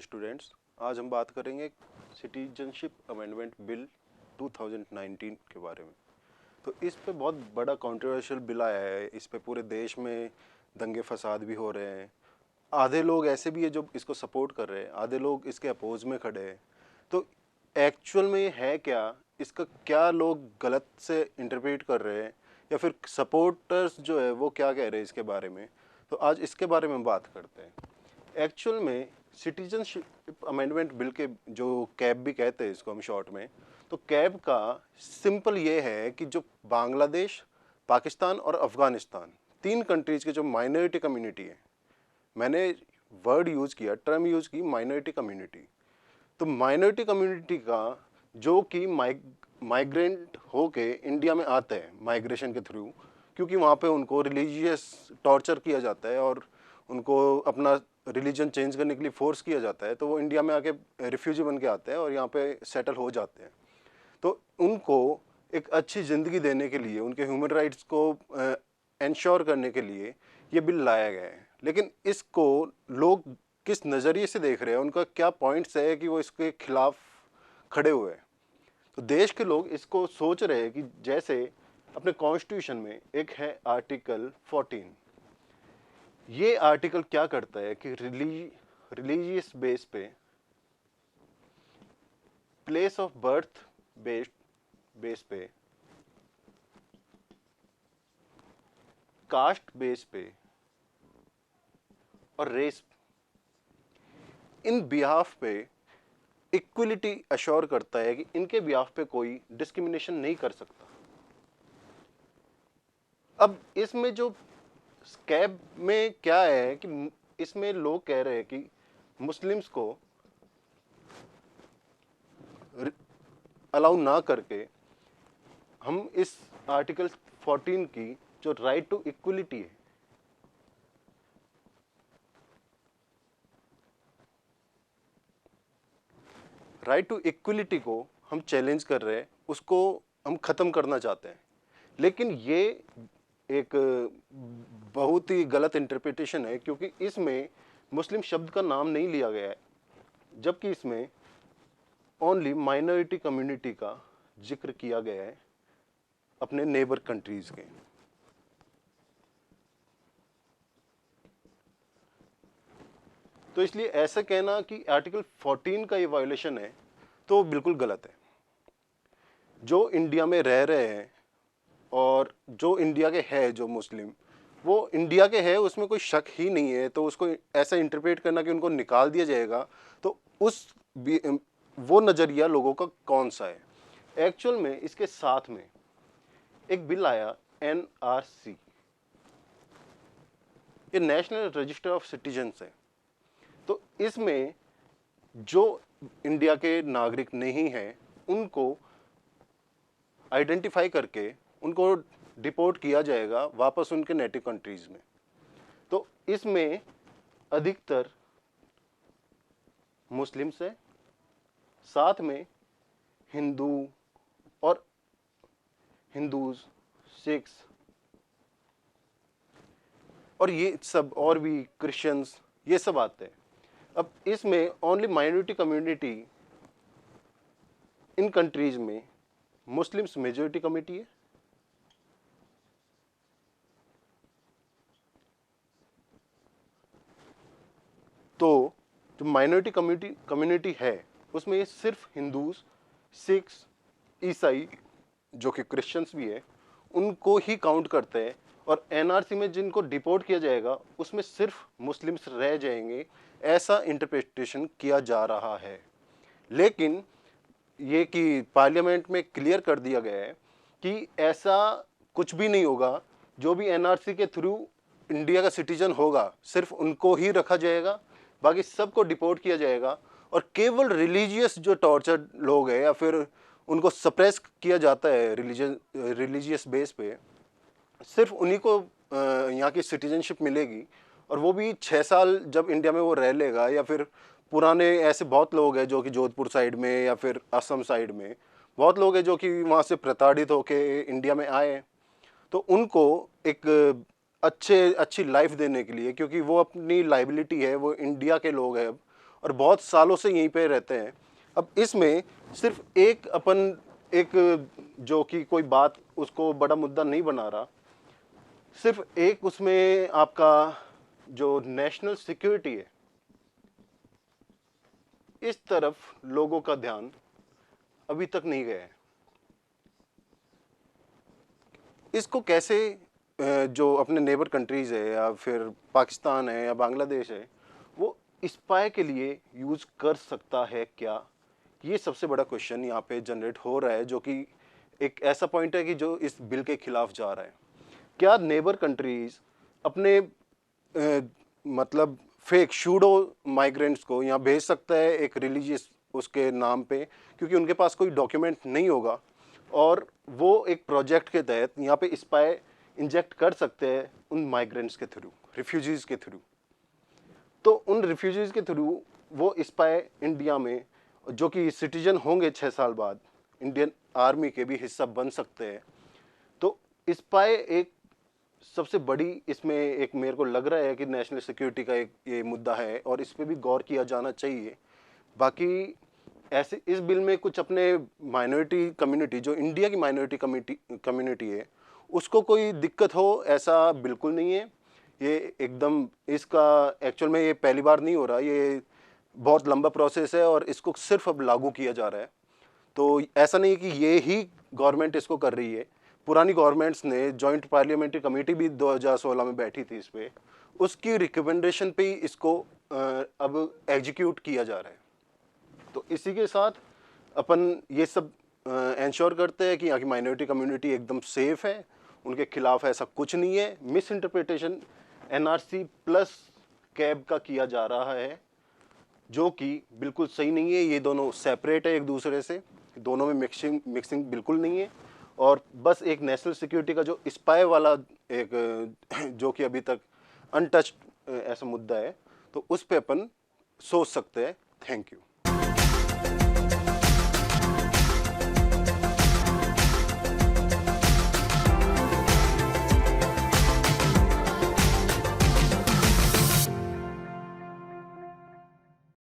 Students, आज हम बात करेंगे सिटीजनशिप अमेंडमेंट बिल 2019 के बारे में। तो इस पे बहुत बड़ा कंट्रोवर्शियल बिल आया है। इस पे पूरे देश में दंगे फसाद भी हो रहे हैं। आधे लोग ऐसे भी है जो इसको सपोर्ट कर रहे हैं, आधे लोग इसके अपोज में खड़े हैं। तो एक्चुअल में ये है क्या, इसका क्या लोग गलत से इंटरप्रेट कर रहे हैं या फिर सपोर्टर्स जो है वो क्या कह रहे हैं इसके बारे में। तो आज इसके बारे में बात करते हैं। एक्चुअल में सिटीजनशिप अमेंडमेंट बिल के जो कैब भी कहते हैं इसको हम शॉर्ट में, तो कैब का सिंपल ये है कि जो बांग्लादेश, पाकिस्तान और अफ़गानिस्तान तीन कंट्रीज़ के जो माइनॉरिटी कम्युनिटी है, मैंने वर्ड यूज़ किया, टर्म यूज़ की माइनॉरिटी कम्युनिटी। तो माइनॉरिटी कम्युनिटी का जो कि माइग्रेंट होके इंडिया में आते हैं माइग्रेशन के थ्रू, क्योंकि वहाँ पे उनको रिलीजियस टॉर्चर किया जाता है और उनको अपना रिलीजन चेंज करने के लिए फोर्स किया जाता है, तो वो इंडिया में आके रिफ्यूजी बन के आते हैं और यहाँ पे सेटल हो जाते हैं। तो उनको एक अच्छी ज़िंदगी देने के लिए, उनके ह्यूमन राइट्स को इंश्योर करने के लिए ये बिल लाया गया है। लेकिन इसको लोग किस नज़रिए से देख रहे हैं, उनका क्या पॉइंट्स है कि वो इसके खिलाफ खड़े हुए हैं। तो देश के लोग इसको सोच रहे हैं कि जैसे अपने कॉन्स्टिट्यूशन में एक है आर्टिकल 14। ये आर्टिकल क्या करता है कि रिलीजियस बेस पे, प्लेस ऑफ बर्थ बेस पे, कास्ट बेस पे और रेस, इन बिहाफ पे इक्वलिटी अश्योर करता है कि इनके बिहाफ पे कोई डिस्क्रिमिनेशन नहीं कर सकता। अब इसमें जो स्कैब में क्या है कि इसमें लोग कह रहे हैं कि मुस्लिम्स को अलाउ ना करके हम इस आर्टिकल 14 की जो राइट टू इक्वलिटी है, राइट टू इक्वलिटी को हम चैलेंज कर रहे हैं, उसको हम ख़त्म करना चाहते हैं। लेकिन ये एक बहुत ही गलत इंटरप्रिटेशन है, क्योंकि इसमें मुस्लिम शब्द का नाम नहीं लिया गया है, जबकि इसमें ओनली माइनॉरिटी कम्युनिटी का जिक्र किया गया है अपने नेबर कंट्रीज़ के। तो इसलिए ऐसा कहना कि आर्टिकल 14 का ये वायोलेशन है, तो बिल्कुल गलत है। जो इंडिया में रह रहे हैं और जो इंडिया के है, जो मुस्लिम, वो इंडिया के है, उसमें कोई शक ही नहीं है। तो उसको ऐसा इंटरप्रेट करना कि उनको निकाल दिया जाएगा, तो वो नज़रिया लोगों का कौन सा है। एक्चुअल में इसके साथ में एक बिल आया NRC, ये नेशनल रजिस्टर ऑफ सिटीजन्स है। तो इसमें जो इंडिया के नागरिक नहीं हैं उनको आइडेंटिफाई करके उनको डिपोर्ट किया जाएगा वापस उनके नेटिव कंट्रीज में। तो इसमें अधिकतर मुस्लिम्स है, साथ में हिंदूज, सिख्स और ये सब, और भी क्रिश्चियंस, ये सब आते हैं। अब इसमें only minority community in countries में मुस्लिम्स मेजॉरिटी कम्युनिटी है। तो जो माइनॉरिटी कम्युनिटी है उसमें ये सिर्फ हिंदूज, सिख्स, ईसाई, जो कि क्रिश्चियंस भी है, उनको ही काउंट करते हैं। और NRC में जिनको डिपोर्ट किया जाएगा उसमें सिर्फ मुस्लिम्स रह जाएंगे, ऐसा इंटरप्रिटेशन किया जा रहा है। लेकिन ये कि पार्लियामेंट में क्लियर कर दिया गया है कि ऐसा कुछ भी नहीं होगा। जो भी NRC के थ्रू इंडिया का सिटीजन होगा सिर्फ उनको ही रखा जाएगा, बाकी सबको डिपोर्ट किया जाएगा। और केवल रिलीजियस जो टॉर्चर लोग हैं या फिर उनको सप्रेस किया जाता है रिलीजियस बेस पे, सिर्फ उन्हीं को यहाँ की सिटीजनशिप मिलेगी। और वो भी 6 साल जब इंडिया में वो रह लेगा। या फिर पुराने ऐसे बहुत लोग हैं जो कि जोधपुर साइड में या फिर असम साइड में बहुत लोग हैं जो कि वहाँ से प्रताड़ित होके इंडिया में आए, तो उनको एक अच्छी लाइफ देने के लिए, क्योंकि वो अपनी लाइबिलिटी है, वो इंडिया के लोग हैं अब, और बहुत सालों से यहीं पे रहते हैं। अब इसमें सिर्फ एक जो कि कोई बात उसको बड़ा मुद्दा नहीं बना रहा, सिर्फ एक उसमें आपका जो नेशनल सिक्योरिटी है, इस तरफ लोगों का ध्यान अभी तक नहीं गया है। इसको कैसे जो अपने नेबर कंट्रीज है या फिर पाकिस्तान है या बांग्लादेश है, वो स्पाई के लिए यूज कर सकता है क्या, ये सबसे बड़ा क्वेश्चन यहाँ पे जनरेट हो रहा है, जो कि एक ऐसा पॉइंट है कि जो इस बिल के खिलाफ जा रहा है। क्या नेबर कंट्रीज अपने मतलब फेक शूडो माइग्रेंट्स को यहाँ भेज सकता है एक रिलीजियस उसके नाम पे, क्योंकि उनके पास कोई डॉक्यूमेंट नहीं होगा, और वो एक प्रोजेक्ट के तहत यहाँ पे स्पाई इंजेक्ट कर सकते हैं उन माइग्रेंट्स के थ्रू, रिफ्यूजीज के थ्रू। तो उन रिफ्यूजीज के थ्रू वो स्पाई इंडिया में, जो कि सिटीजन होंगे 6 साल बाद, इंडियन आर्मी के भी हिस्सा बन सकते हैं। तो स्पाई एक सबसे बड़ी इसमें एक मेरे को लग रहा है कि नेशनल सिक्योरिटी का एक ये मुद्दा है, और इस पर भी गौर किया जाना चाहिए। बाकी ऐसे इस बिल में कुछ अपने माइनॉरिटी कम्युनिटी, जो इंडिया की माइनॉरिटी कम्युनिटी है, उसको कोई दिक्कत हो ऐसा बिल्कुल नहीं है। ये एकदम इसका एक्चुअल में ये पहली बार नहीं हो रहा, ये बहुत लंबा प्रोसेस है और इसको सिर्फ अब लागू किया जा रहा है। तो ऐसा नहीं कि ये ही गवर्नमेंट इसको कर रही है, पुरानी गवर्नमेंट्स ने जॉइंट पार्लियामेंट्री कमेटी भी 2016 में बैठी थी इस पर, उसकी रिकमेंडेशन पे ही इसको अब एग्जीक्यूट किया जा रहा है। तो इसी के साथ अपन ये सब इंश्योर करते हैं कि यहाँ की माइनॉरिटी कम्युनिटी एकदम सेफ है, उनके खिलाफ ऐसा कुछ नहीं है। Miss interpretation NRC plus cab का किया जा रहा है, जो कि बिल्कुल सही नहीं है। ये दोनों सेपरेट है एक दूसरे से, दोनों में मिक्सिंग बिल्कुल नहीं है। और बस एक नेशनल सिक्योरिटी का जो स्पाई वाला एक जो कि अभी तक अनटच्ड ऐसा मुद्दा है, तो उस पे अपन सोच सकते हैं। Thank you.